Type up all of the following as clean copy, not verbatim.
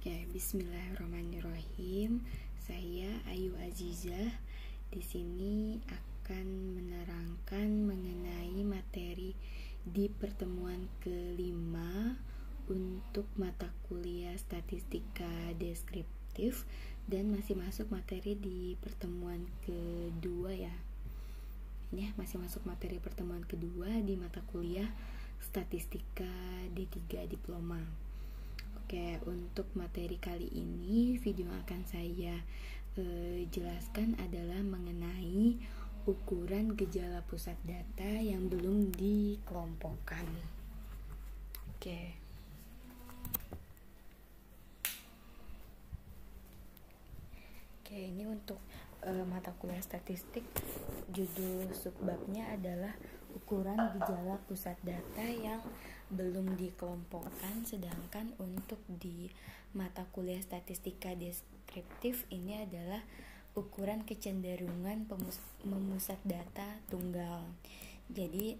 Oke, bismillahirrahmanirrahim. Saya Ayu Azizah. Di sini akan menerangkan mengenai materi di pertemuan kelima untuk mata kuliah statistika deskriptif dan masih masuk materi di pertemuan kedua ya. Ini masih masuk materi pertemuan kedua di mata kuliah statistika D3 diploma. Oke, untuk materi kali ini video yang akan saya jelaskan adalah mengenai ukuran gejala pusat data yang belum dikelompokkan. Oke. Oke, ini untuk mata kuliah statistik, judul subbabnya adalah ukuran gejala pusat data yang belum dikelompokkan. Sedangkan untuk di mata kuliah statistika deskriptif ini adalah ukuran kecenderungan memusat data tunggal. Jadi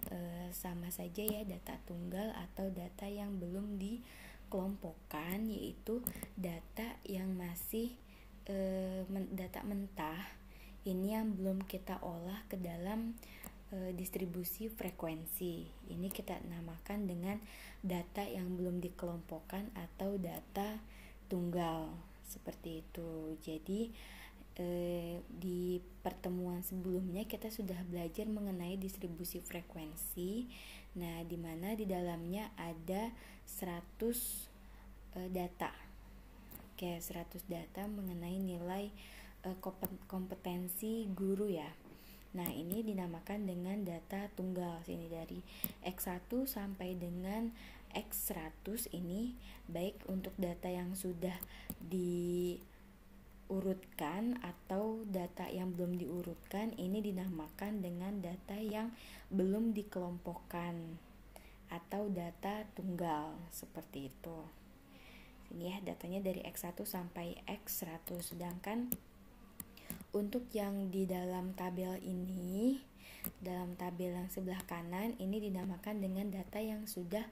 sama saja ya, data tunggal atau data yang belum dikelompokkan, yaitu data yang masih data mentah ini yang belum kita olah ke dalam distribusi frekuensi. Ini kita namakan dengan data yang belum dikelompokkan atau data tunggal, seperti itu. Jadi di pertemuan sebelumnya kita sudah belajar mengenai distribusi frekuensi. Nah, di mana di dalamnya ada 100 data. Oke, 100 data mengenai nilai kompetensi guru ya. Nah, ini dinamakan dengan data tunggal. Sini dari X1 sampai dengan X100 ini, baik untuk data yang sudah diurutkan atau data yang belum diurutkan, ini dinamakan dengan data yang belum dikelompokkan atau data tunggal, seperti itu. Sini ya, datanya dari X1 sampai X100. Sedangkan untuk yang di dalam tabel ini, dalam tabel yang sebelah kanan, ini dinamakan dengan data yang sudah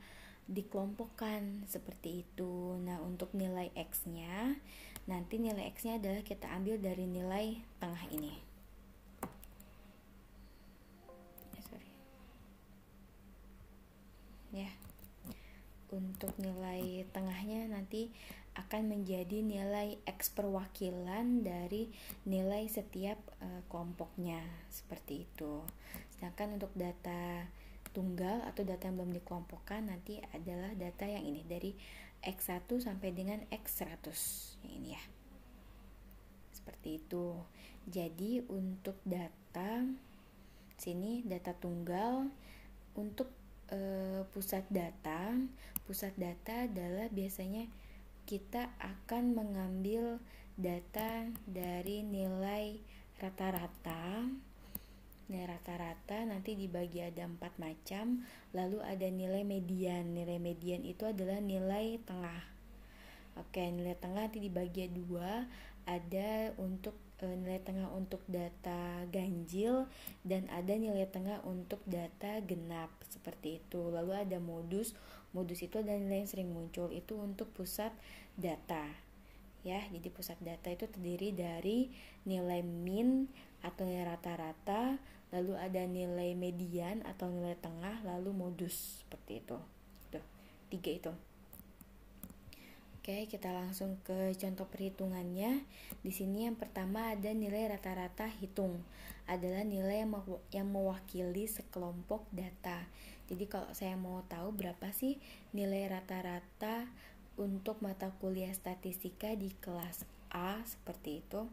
dikelompokkan, seperti itu. Nah, untuk nilai X-nya, nanti nilai X-nya adalah kita ambil dari nilai tengah ini. Ya, untuk nilai tengahnya nanti akan menjadi nilai X perwakilan dari nilai setiap kelompoknya, seperti itu. Sedangkan untuk data tunggal atau data yang belum dikelompokkan nanti adalah data yang ini, dari X1 sampai dengan X100 yang ini ya, seperti itu. Jadi untuk data sini, data tunggal, untuk pusat data adalah biasanya kita akan mengambil data dari nilai rata-rata. Nilai rata-rata nanti dibagi ada 4 macam, lalu ada nilai median. Nilai median itu adalah nilai tengah. Oke, nilai tengah nanti dibagi 2, ada untuk nilai tengah untuk data ganjil dan ada nilai tengah untuk data genap, seperti itu. Lalu ada modus itu adalah nilai yang sering muncul, itu untuk pusat data ya. Jadi pusat data itu terdiri dari nilai min atau nilai rata-rata, lalu ada nilai median atau nilai tengah, lalu modus, seperti itu. Tuh, 3 itu. Oke, kita langsung ke contoh perhitungannya. Di sini yang pertama ada nilai rata-rata hitung, adalah nilai yang mewakili sekelompok data. Jadi kalau saya mau tahu berapa sih nilai rata-rata untuk mata kuliah statistika di kelas A, seperti itu.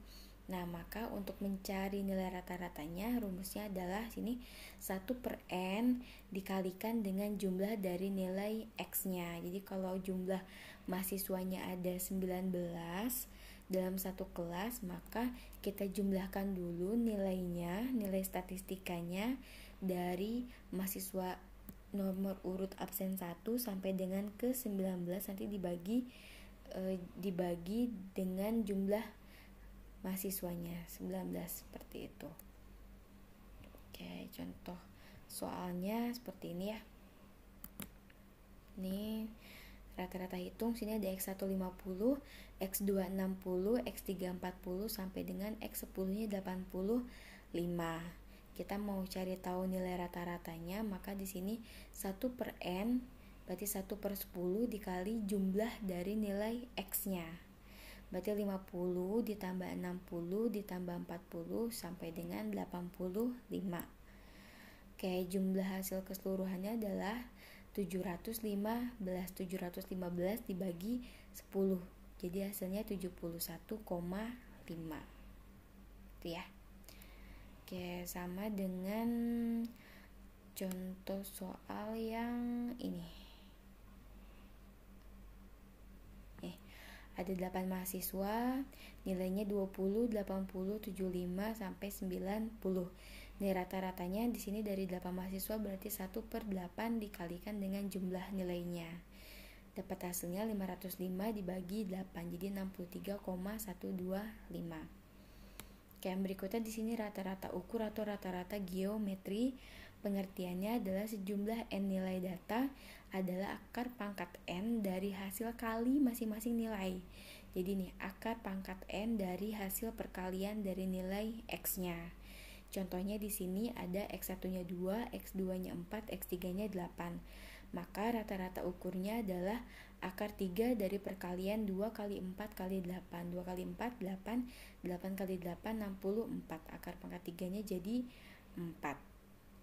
Nah, maka untuk mencari nilai rata-ratanya, rumusnya adalah sini 1/n dikalikan dengan jumlah dari nilai X-nya. Jadi kalau jumlah mahasiswanya ada 19 dalam satu kelas, maka kita jumlahkan dulu nilainya, nilai statistikanya dari mahasiswa nomor urut absen 1 sampai dengan ke 19, nanti dibagi dengan jumlah mahasiswanya 19, seperti itu. Oke, contoh soalnya seperti ini ya. Ini Rata-rata hitung, sini ada X1 50, X2 60, X3 40 sampai dengan X10 nya 85. Kita mau cari tahu nilai rata-ratanya, maka di sini 1/n berarti 1/10 dikali jumlah dari nilai X-nya. Berarti 50 ditambah 60 ditambah 40 sampai dengan 85. Oke, jumlah hasil keseluruhannya adalah 715 dibagi 10. Jadi hasilnya 71,5. Itu ya. Oke, sama dengan contoh soal yang ini. Ada 8 mahasiswa, nilainya 20, 80, 75 sampai 90. Nih rata-ratanya di sini dari 8 mahasiswa berarti 1/8 dikalikan dengan jumlah nilainya. Dapat hasilnya 505 dibagi 8, jadi 63,125. Oke, yang berikutnya di sini rata-rata ukur atau rata-rata geometri. Pengertiannya adalah sejumlah n nilai data adalah akar pangkat n dari hasil kali masing-masing nilai. Jadi nih, akar pangkat n dari hasil perkalian dari nilai x-nya. Contohnya di sini ada X1-nya 2, X2-nya 4, X3-nya 8. Maka rata-rata ukurnya adalah akar 3 dari perkalian 2 kali 4 kali 8. 2 kali 4, 8. 8 kali 8, 64. Akar pangkat 3-nya jadi 4.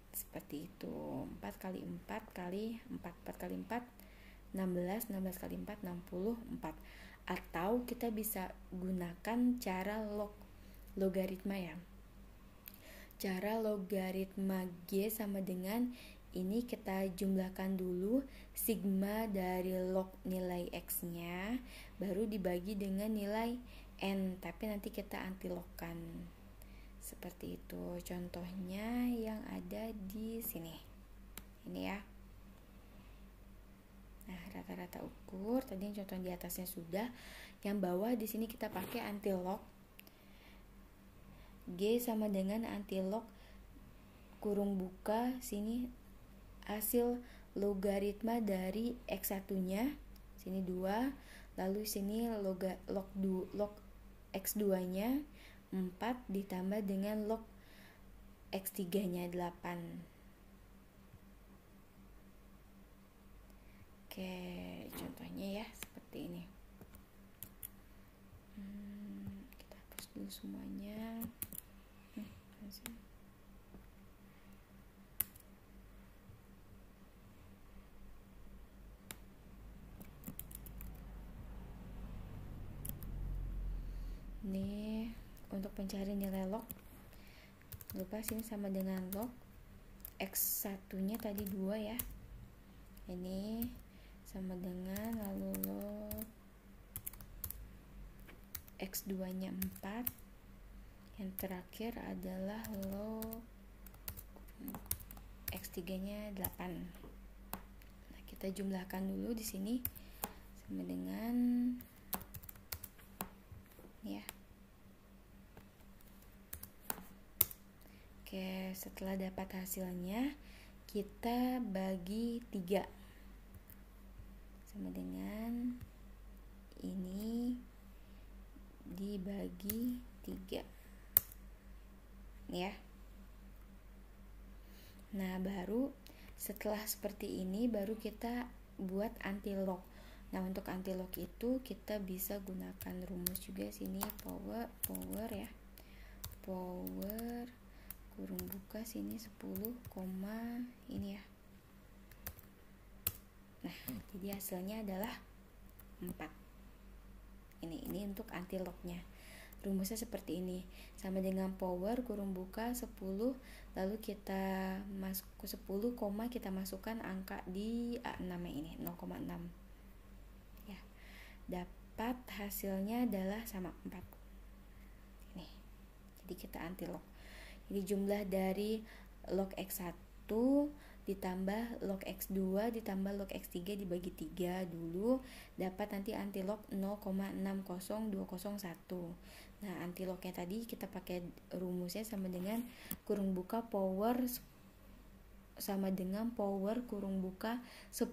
Seperti itu. 4 kali 4 kali 4. 4 kali 4, 16. 16 kali 4, 64. Atau kita bisa gunakan cara logaritma ya. Cara logaritma G sama dengan ini, kita jumlahkan dulu sigma dari log nilai X-nya, baru dibagi dengan nilai N, tapi nanti kita antilogkan. Seperti itu contohnya yang ada di sini. Ini ya. Nah, rata-rata ukur, tadi yang contoh di atasnya sudah. Yang bawah di sini kita pakai antilog. G sama dengan antilog kurung buka sini hasil logaritma dari X1-nya, sini 2, lalu sini log X2-nya 4 ditambah dengan log X3-nya 8. Oke, contohnya ya seperti ini. Kita hapus dulu semuanya. Nih, untuk pencari nilai log, lupa sini sama dengan log X1-nya tadi 2 ya. Ini sama dengan lalu log X2-nya 4. Yang terakhir adalah log X3-nya 8. Nah, kita jumlahkan dulu di sini sama dengan ya. Oke, setelah dapat hasilnya kita bagi 3 sama dengan ini dibagi 3 ya. Nah, baru setelah seperti ini baru kita buat antilog. Nah, untuk antilog itu kita bisa gunakan rumus juga sini, power ya. Power kurung buka sini 10, ini ya. Nah, jadi hasilnya adalah 4. Ini untuk antilognya. Rumusnya seperti ini, sama dengan power kurung buka 10, lalu kita masuk ke 10, kita masukkan angka di A6 ini 0,6 ya. Dapat hasilnya adalah sama 4 ini. Jadi kita antilog. Jadi jumlah dari log X1 ditambah log X2 ditambah log X3 dibagi 3 dulu, dapat nanti antilog 0,60201. Nah, antilognya tadi kita pakai rumusnya sama dengan kurung buka power sama dengan power kurung buka 10,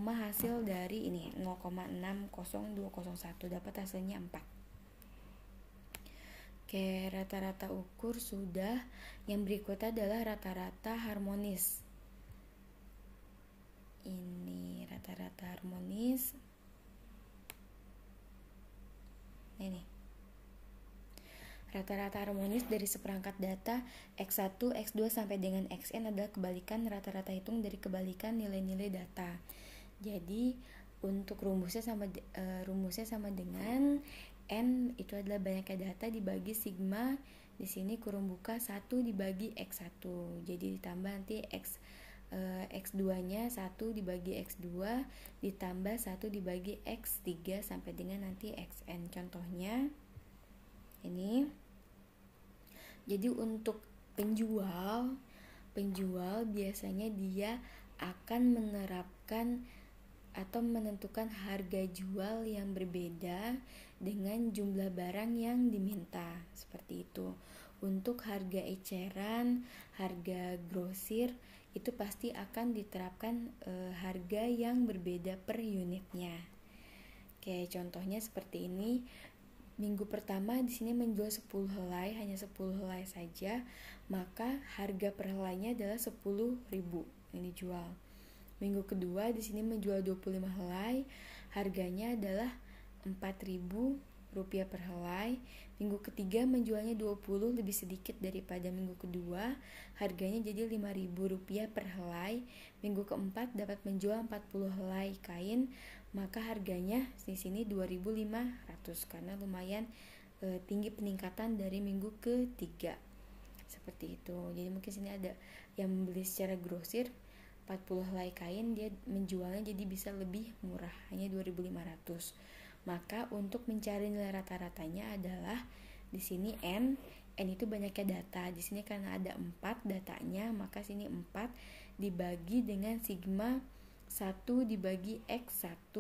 hasil dari ini 0,60201, dapat hasilnya 4. Oke, rata-rata ukur sudah. Yang berikutnya adalah rata-rata harmonis. Ini rata-rata harmonis. Ini rata-rata harmonis dari seperangkat data X1, X2 sampai dengan Xn adalah kebalikan rata-rata hitung dari kebalikan nilai-nilai data. Jadi untuk rumusnya sama dengan N itu adalah banyaknya data dibagi sigma, di sini kurung buka 1 dibagi X1. Jadi ditambah nanti X2-nya 1 dibagi X2 ditambah 1 dibagi X3 sampai dengan nanti Xn. Contohnya ini. Jadi untuk penjual biasanya dia akan menerapkan atau menentukan harga jual yang berbeda dengan jumlah barang yang diminta, seperti itu. Untuk harga eceran, harga grosir itu pasti akan diterapkan harga yang berbeda per unitnya. Oke, contohnya seperti ini. Minggu pertama di sini menjual 10 helai, hanya 10 helai saja, maka harga per helainya adalah 10.000 yang dijual. Minggu kedua di sini menjual 25 helai, harganya adalah 4.000 rupiah per helai. Minggu ketiga menjualnya 20, lebih sedikit daripada minggu kedua, harganya jadi 5.000 rupiah per helai. Minggu keempat dapat menjual 40 helai kain, maka harganya di sini 2.500 karena lumayan tinggi peningkatan dari minggu ketiga. Seperti itu. Jadi mungkin sini ada yang membeli secara grosir 40 helai kain, dia menjualnya jadi bisa lebih murah, hanya 2.500. Maka untuk mencari nilai rata-ratanya adalah di sini N itu banyaknya data. Di sini karena ada 4 datanya, maka sini 4 dibagi dengan sigma 1 dibagi X1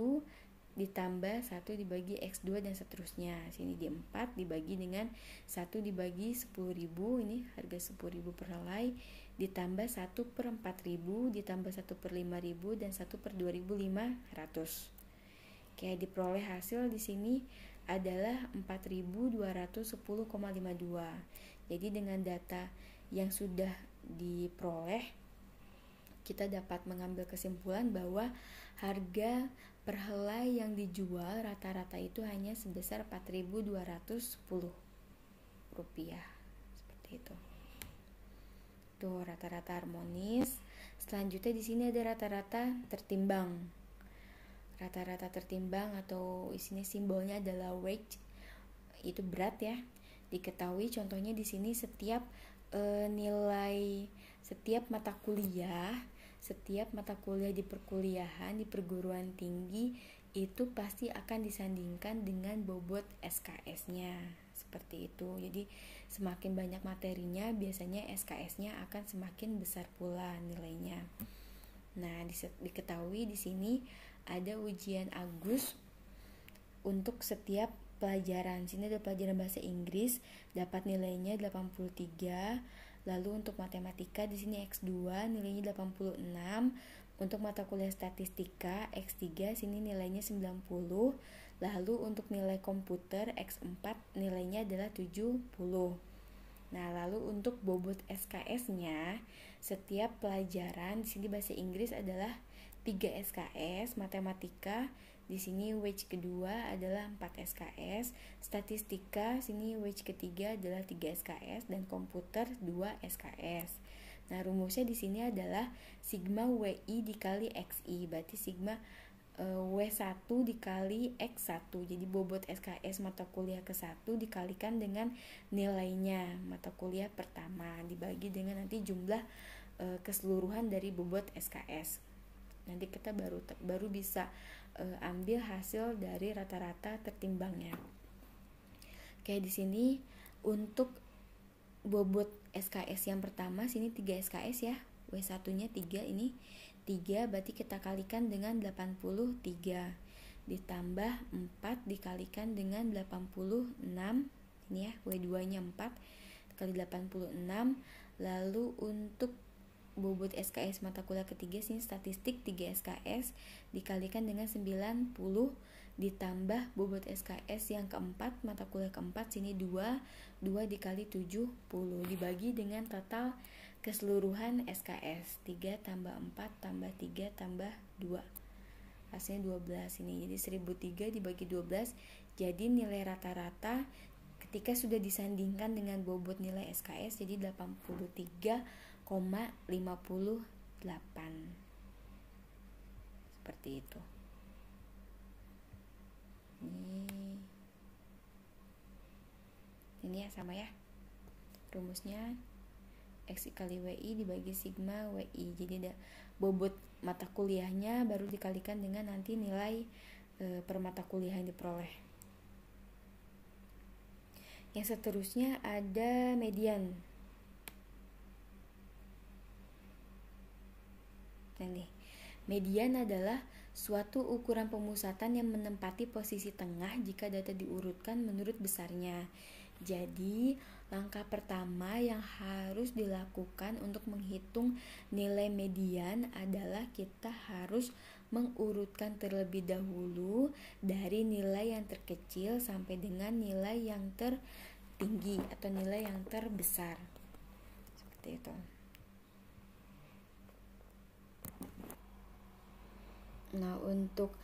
ditambah 1 dibagi X2 dan seterusnya. Sini di 4 dibagi dengan 1 dibagi 10.000, ini harga 10.000 per helai, ditambah 1 per 4.000, ditambah 1 per 5.000 dan 1 per 2.500. Oke, diperoleh hasil di sini adalah 4.210,52. Jadi dengan data yang sudah diperoleh, kita dapat mengambil kesimpulan bahwa harga per helai yang dijual rata-rata itu hanya sebesar 4.210 rupiah. Seperti itu. Tuh rata-rata harmonis. Selanjutnya di sini ada rata-rata tertimbang. Rata-rata tertimbang atau isinya simbolnya adalah weight, itu berat ya. Diketahui contohnya di sini setiap nilai setiap mata kuliah di perkuliahan di perguruan tinggi itu pasti akan disandingkan dengan bobot SKS-nya, seperti itu. Jadi semakin banyak materinya, biasanya SKS-nya akan semakin besar pula nilainya. Nah, diketahui di sini ada ujian Agus untuk setiap pelajaran. Sini ada pelajaran bahasa Inggris, dapat nilainya 83. Lalu untuk matematika di sini X2 nilainya 86. Untuk mata kuliah statistika X3 sini nilainya 90. Lalu untuk nilai komputer X4 nilainya adalah 70. Nah, lalu untuk bobot SKS-nya setiap pelajaran di sini bahasa Inggris adalah 3 SKS, matematika di sini wedge kedua adalah 4 SKS, statistika sini wedge ketiga adalah 3 SKS dan komputer 2 SKS. Nah, rumusnya di sini adalah sigma WI dikali XI, berarti sigma W1 dikali X1. Jadi bobot SKS mata kuliah ke-1 dikalikan dengan nilainya mata kuliah pertama dibagi dengan nanti jumlah keseluruhan dari bobot SKS. Nanti kita baru bisa ambil hasil dari rata-rata tertimbangnya. Oke, di sini untuk bobot SKS yang pertama sini 3 SKS ya. W1-nya 3, ini 3 berarti kita kalikan dengan 83 ditambah 4 dikalikan dengan 86, ini ya W2-nya 4 kali 86. Lalu untuk bobot SKS mata kuliah ketiga, sini statistik 3 SKS dikalikan dengan 90 ditambah bobot SKS yang keempat, mata kuliah keempat, sini 2 dikali 70 dibagi dengan total keseluruhan SKS 3 tambah 4 tambah 3 tambah 2, hasilnya 12 ini. Jadi 1003 dibagi 12, jadi nilai rata-rata ketika sudah disandingkan dengan bobot nilai SKS jadi 83,58, seperti itu. Ini ya, sama ya rumusnya, X kali WI dibagi sigma WI. Jadi ada bobot mata kuliahnya baru dikalikan dengan nanti nilai per mata kuliah yang diperoleh. Yang seterusnya ada median. Nah nih, median adalah suatu ukuran pemusatan yang menempati posisi tengah jika data diurutkan menurut besarnya. Jadi, langkah pertama yang harus dilakukan untuk menghitung nilai median adalah kita harus mengurutkan terlebih dahulu dari nilai yang terkecil sampai dengan nilai yang tertinggi atau nilai yang terbesar. Seperti itu. Nah, untuk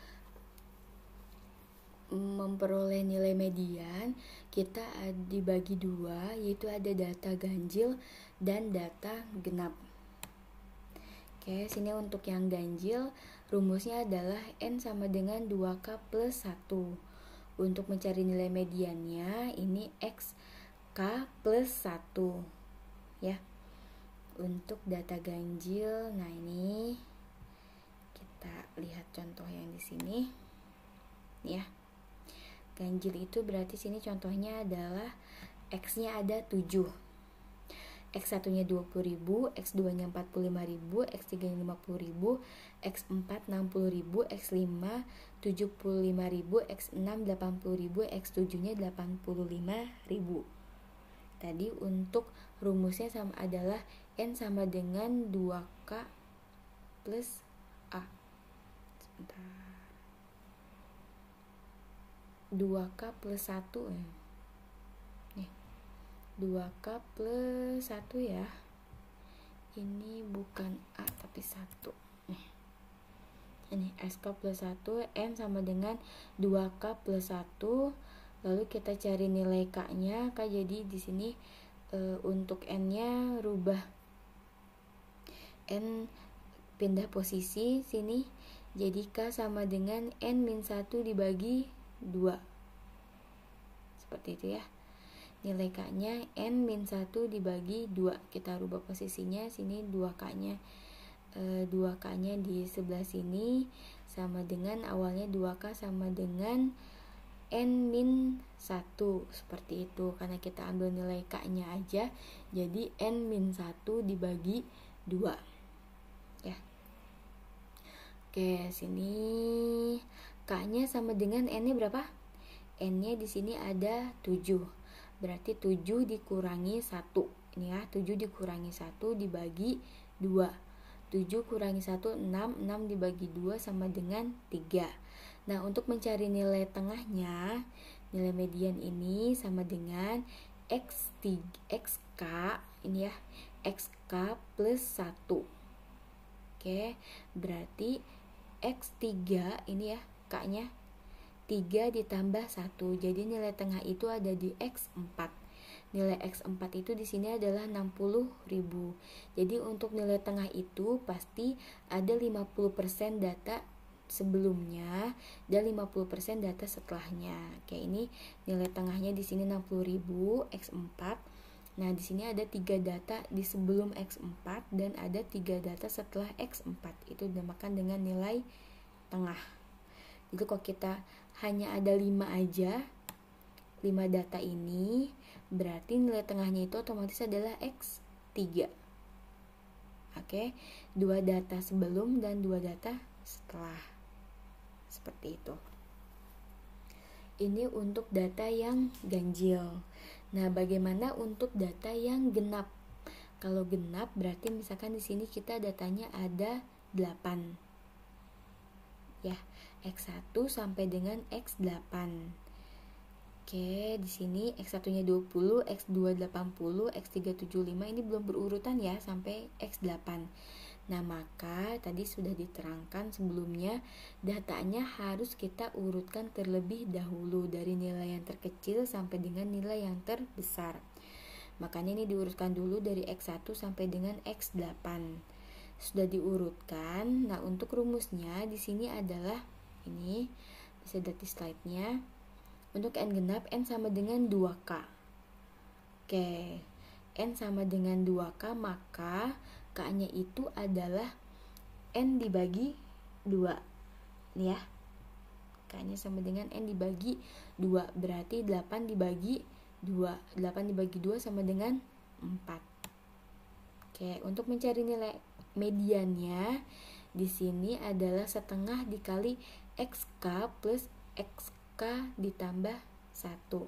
memperoleh nilai median kita dibagi dua, yaitu ada data ganjil dan data genap. Oke, sini untuk yang ganjil rumusnya adalah N sama dengan 2K plus 1. Untuk mencari nilai mediannya ini XK plus 1 ya. Untuk data ganjil, nah ini kita lihat contoh yang di sini ya. Ganjil itu berarti sini contohnya adalah X-nya ada 7, X1-nya 20.000, X2-nya 45.000, X3-nya 50.000, X4 60.000, X5 75.000, X6 80.000, X7-nya 85.000. Tadi untuk rumusnya sama adalah N sama dengan 2K plus A. Sebentar. 2K plus 1 ya. Nih. 2K plus 1 ya. Ini bukan A tapi 1. Nih. Ini SK plus 1, N sama dengan 2K plus 1. Lalu kita cari nilai K-nya. K jadi di sini untuk N-nya rubah. N pindah posisi sini. Jadi K sama dengan N-1 dibagi 2. Seperti itu ya. Nilai K-nya N-1 dibagi 2. Kita rubah posisinya, sini 2K-nya 2K-nya di sebelah sini sama dengan awalnya 2K sama dengan N-1. Seperti itu. Karena kita ambil nilai K-nya aja, jadi N-1 dibagi 2. Ya. Oke, sini K-nya sama dengan N-nya berapa? N-nya di sini ada 7. Berarti 7 dikurangi 1. Ini ya, 7 dikurangi 1 dibagi 2. 7 kurangi 1, 6. 6 dibagi 2 sama dengan 3. Nah, untuk mencari nilai tengahnya, nilai median ini sama dengan XK, ini ya, XK plus 1. Oke, berarti X3 ini ya, K-nya 3 ditambah 1. Jadi nilai tengah itu ada di X4. Nilai X4 itu di sini adalah 60.000. Jadi untuk nilai tengah itu pasti ada 50% data sebelumnya dan 50% data setelahnya. Oke, ini nilai tengahnya di sini 60.000 X4. Nah, di sini ada 3 data di sebelum X4 dan ada 3 data setelah X4. Itu dinamakan dengan nilai tengah. Jadi kalau kita hanya ada 5 aja, 5 data ini, berarti nilai tengahnya itu otomatis adalah X3. Oke, 2 data sebelum dan 2 data setelah. Seperti itu. Ini untuk data yang ganjil. Nah, bagaimana untuk data yang genap? Kalau genap berarti misalkan di sini kita datanya ada 8. Ya, X1 sampai dengan X8. Oke, di sini X1-nya 20, X2 80, X3 75, ini belum berurutan ya sampai X8. Nah, maka tadi sudah diterangkan sebelumnya, datanya harus kita urutkan terlebih dahulu dari nilai yang terkecil sampai dengan nilai yang terbesar. Makanya ini diurutkan dulu dari X1 sampai dengan X8. Sudah diurutkan. Nah, untuk rumusnya di sini adalah ini, bisa lihat di slide-nya. Untuk N genap, N sama dengan 2K. Oke, N sama dengan 2K, maka K-nya itu adalah N dibagi 2. Nih ya, K-nya sama dengan N dibagi 2. Berarti 8 dibagi 2. 8 dibagi 2 sama dengan 4. Oke, untuk mencari nilai mediannya, di sini adalah setengah dikali XK plus XK ditambah 1.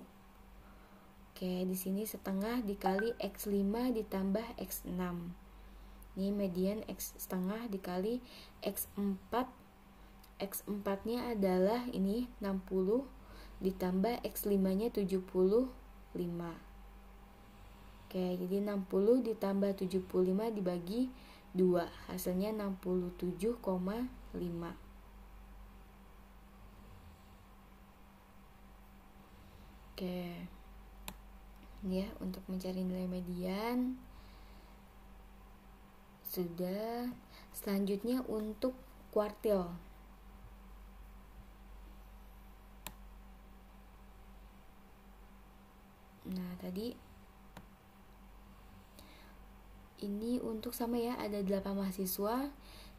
Oke, di sini setengah dikali X5 ditambah X6. Ini median X setengah dikali X4. X4-nya adalah ini 60 ditambah X5-nya 75. Oke, jadi 60 ditambah 75 dibagi 2, hasilnya 67,5. Oke. Ini ya, untuk mencari nilai median. Sudah. Selanjutnya untuk kuartil. Nah, tadi ini untuk sama ya, ada 8 mahasiswa.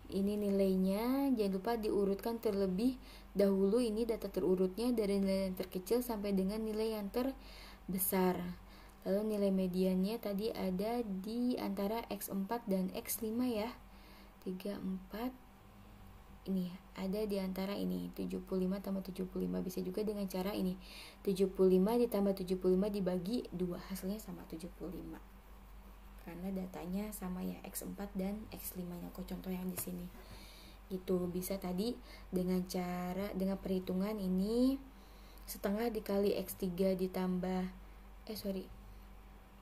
Ini nilainya, jangan lupa diurutkan terlebih dahulu. Ini data terurutnya dari nilai yang terkecil sampai dengan nilai yang terbesar. Lalu nilai mediannya tadi ada di antara X4 dan X5 ya. 3, 4. Ini ada di antara ini 75 tambah 75. Bisa juga dengan cara ini 75 ditambah 75 dibagi 2, hasilnya sama 75. Karena datanya sama ya, X4 dan X5 nya. Kok contoh yang di sini. Gitu, bisa tadi dengan perhitungan ini setengah dikali X3 ditambah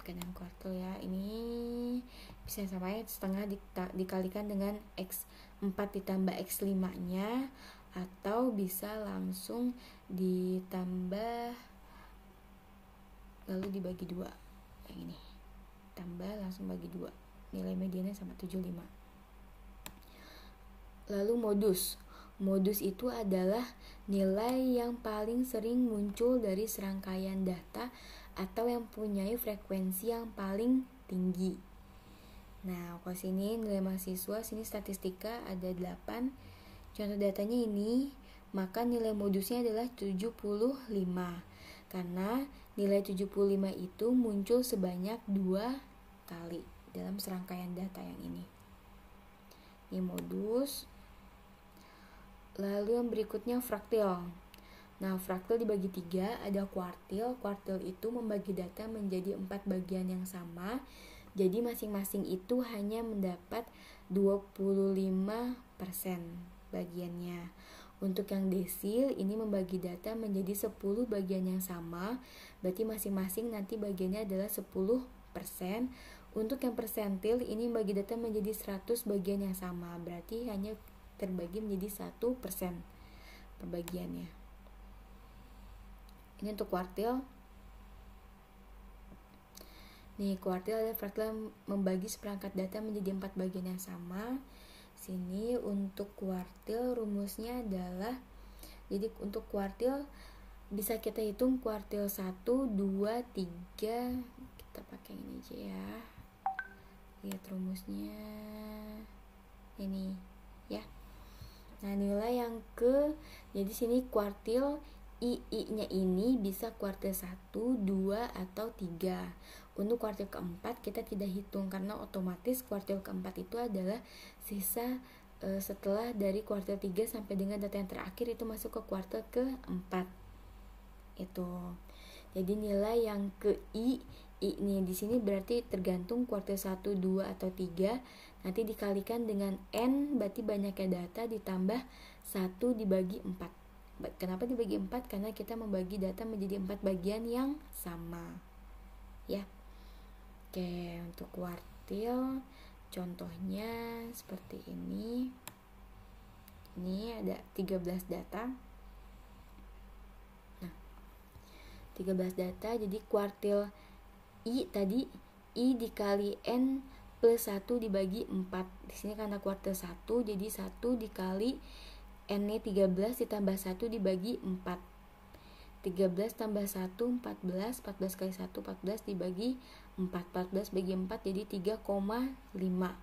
bukan yang kuartil ya, ini bisa sama ya, setengah dikalikan dengan X4 ditambah X5 nya, atau bisa langsung ditambah lalu dibagi 2. Yang ini tambah langsung bagi 2, nilai mediannya sama 75. Lalu modus itu adalah nilai yang paling sering muncul dari serangkaian data atau yang mempunyai frekuensi yang paling tinggi. Nah, kalau sini nilai mahasiswa, sini statistika ada 8. Contoh datanya ini, maka nilai modusnya adalah 75. Karena nilai 75 itu muncul sebanyak 2 kali dalam serangkaian data yang ini. Ini modus. Lalu yang berikutnya fraktil. Nah, fraktil dibagi 3, ada kuartil. Kuartil itu membagi data menjadi 4 bagian yang sama. Jadi masing-masing itu hanya mendapat 25% bagiannya. Untuk yang desil ini membagi data menjadi 10 bagian yang sama. Berarti masing-masing nanti bagiannya adalah 10%. Untuk yang persentil ini membagi data menjadi 100 bagian yang sama. Berarti hanya terbagi menjadi 1% perbagiannya. Ini untuk kuartil. Nih, kuartil ada fraktil membagi seperangkat data menjadi 4 bagian yang sama. Sini untuk kuartil rumusnya adalah, jadi untuk kuartil bisa kita hitung kuartil 1, 2, 3. Kita pakai ini aja ya. Lihat rumusnya. Ini ya. Nah, nilai yang jadi sini kuartil I-nya ini bisa kuartil 1, 2, atau 3. Untuk kuartil keempat kita tidak hitung karena otomatis kuartil keempat itu adalah sisa setelah dari kuartil 3 sampai dengan data yang terakhir itu masuk ke kuartil keempat. Itu. Jadi nilai yang ke I I-nya di sini berarti tergantung kuartil 1, 2 atau 3. Nanti dikalikan dengan N, berarti banyaknya data ditambah 1 dibagi 4. Kenapa dibagi 4? Karena kita membagi data menjadi 4 bagian yang sama. Ya. Oke, untuk kuartil contohnya seperti ini. Ini ada 13 data. Nah, 13 data, jadi kuartil I tadi, I dikali N plus 1 dibagi 4. Di sini karena kuartil 1, jadi 1 dikali N-nya 13 ditambah 1 dibagi 4. 13 tambah 1, 14. 14 kali 1, 14 dibagi 4. 14 bagi 4 jadi 3,5.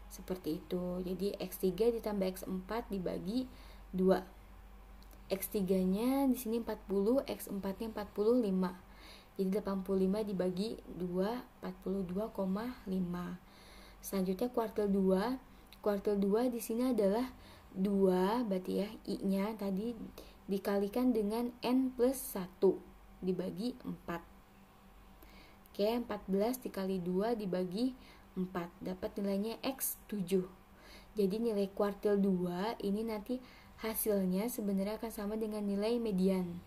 Seperti itu. Jadi X3 ditambah X4 dibagi 2. X3-nya di sini 40, X4-nya 45. Jadi 85 dibagi 2, 42,5. Selanjutnya kuartil 2. Kuartil 2 di sini adalah 2, berarti ya I-nya tadi dikalikan dengan N plus 1 dibagi 4. Oke, 14 dikali 2 dibagi 4, dapat nilainya X7. Jadi nilai kuartil 2 ini nanti hasilnya sebenarnya akan sama dengan nilai median.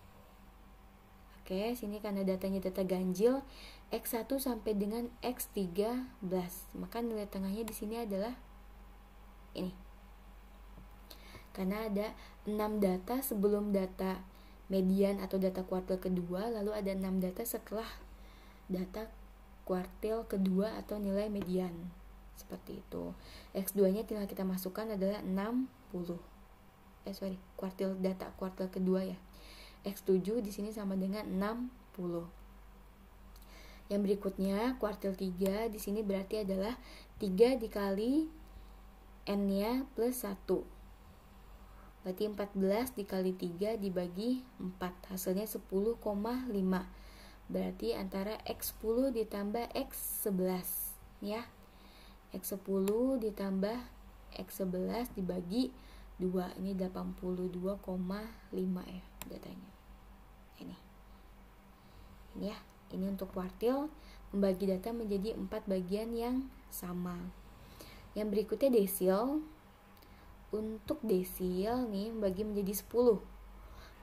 Oke, sini karena datanya data ganjil X1 sampai dengan X13, maka nilai tengahnya di sini adalah ini. Karena ada 6 data sebelum data median atau data kuartil kedua, lalu ada 6 data setelah data kuartil kedua atau nilai median. Seperti itu. X2-nya tinggal kita masukkan adalah 60. Data kuartil kedua ya. X7 di sini sama dengan 60. Yang berikutnya kuartil 3 di sini berarti adalah 3 dikali N-nya plus 1. Berarti 14 dikali 3 dibagi 4. Hasilnya 10,5. Berarti antara X10 ditambah X11 ya. X10 ditambah X11 dibagi 2. Ini 82,5 ya datanya. Ini ya, ini untuk kuartil membagi data menjadi 4 bagian yang sama. Yang berikutnya desil. Untuk desil nih membagi menjadi 10.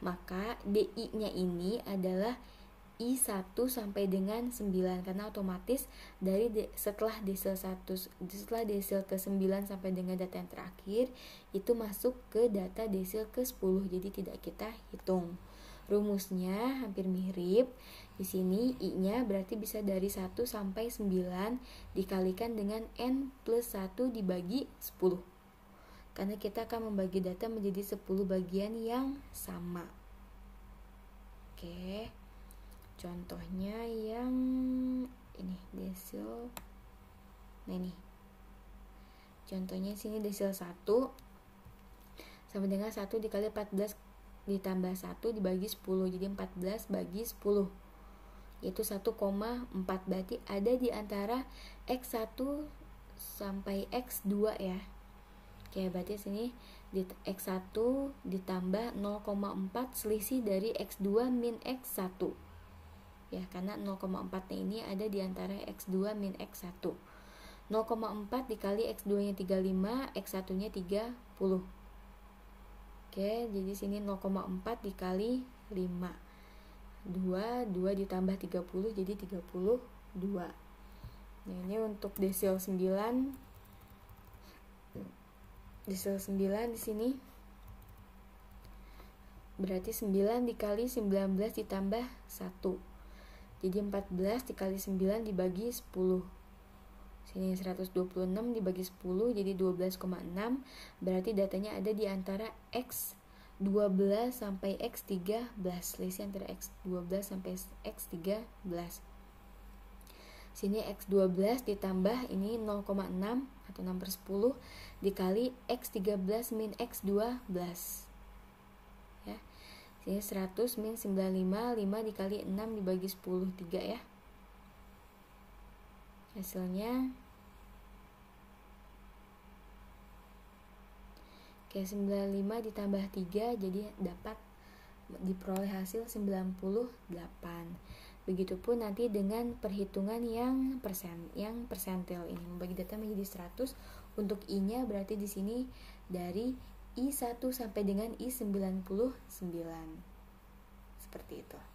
Maka DI-nya ini adalah I1 sampai dengan 9 karena otomatis dari setelah desil ke 9 sampai dengan data yang terakhir itu masuk ke data desil ke 10. Jadi tidak kita hitung. Rumusnya hampir mirip. Di sini I-nya berarti bisa dari 1 sampai 9 dikalikan dengan N plus 1 dibagi 10. Karena kita akan membagi data menjadi 10 bagian yang sama. Oke. Contohnya yang ini desil. Nah ini. Contohnya sini desil 1 sama dengan 1 dikali 14 ditambah 1 dibagi 10. Jadi 14 bagi 10. Yaitu 1,4. Berarti ada di antara X1 sampai X2 ya. Oke, berarti sini di X1 ditambah 0,4 selisih dari X2 min X1. Ya, karena 0,4-nya ini ada di antara X2 min X1. 0,4 dikali X2-nya 35, X1-nya 30. Oke, jadi sini 0,4 dikali 5. 2 ditambah 30 jadi 32. Nah, ini untuk desil 9. Desil 9 di sini berarti 9 dikali 19 ditambah 1. Jadi 14 dikali 9 dibagi 10. Sini 126 dibagi 10 jadi 12,6. Berarti datanya ada di antara X12 sampai X13. Selisih antara X12 sampai X13. Sini X12 ditambah ini 0,6 atau 6/10 dikali X13 min X12. Ya. Sini 100 min 95, 5 dikali 6 dibagi 10, 3 ya. Hasilnya Oke, 95 ditambah 3 jadi dapat diperoleh hasil 98. Begitupun nanti dengan perhitungan yang persentil ini, membagi data menjadi 100. Untuk I-nya berarti di sini dari I1 sampai dengan I99. Seperti itu.